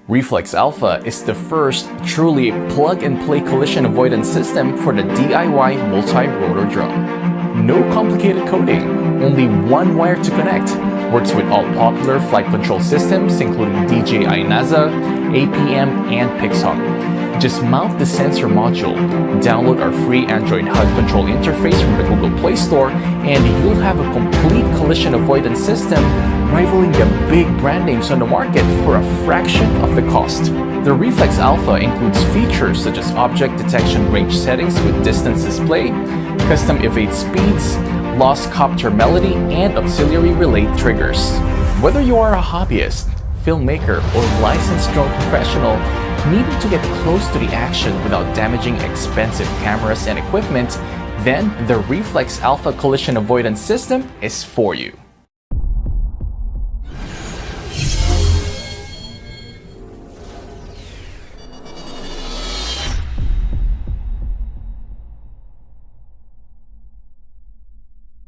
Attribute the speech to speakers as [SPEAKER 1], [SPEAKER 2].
[SPEAKER 1] Reflex Alpha is the first truly plug-and-play collision avoidance system for the DIY multi-rotor drum. No complicated coding, only one wire to connect. Works with all popular flight control systems including DJI NASA, APM, and Pixar. Just mount the sensor module, download our free Android HUD control interface from the Google Play Store, and you'll have a complete collision avoidance system rivaling the big brand names on the market for a fraction of the cost. The Reflex Alpha includes features such as object detection range settings with distance display, custom evade speeds, lost copter melody, and auxiliary relay triggers. Whether you are a hobbyist, filmmaker, or licensed drone professional needing to get close to the action without damaging expensive cameras and equipment, then the Reflex Alpha collision avoidance system is for you.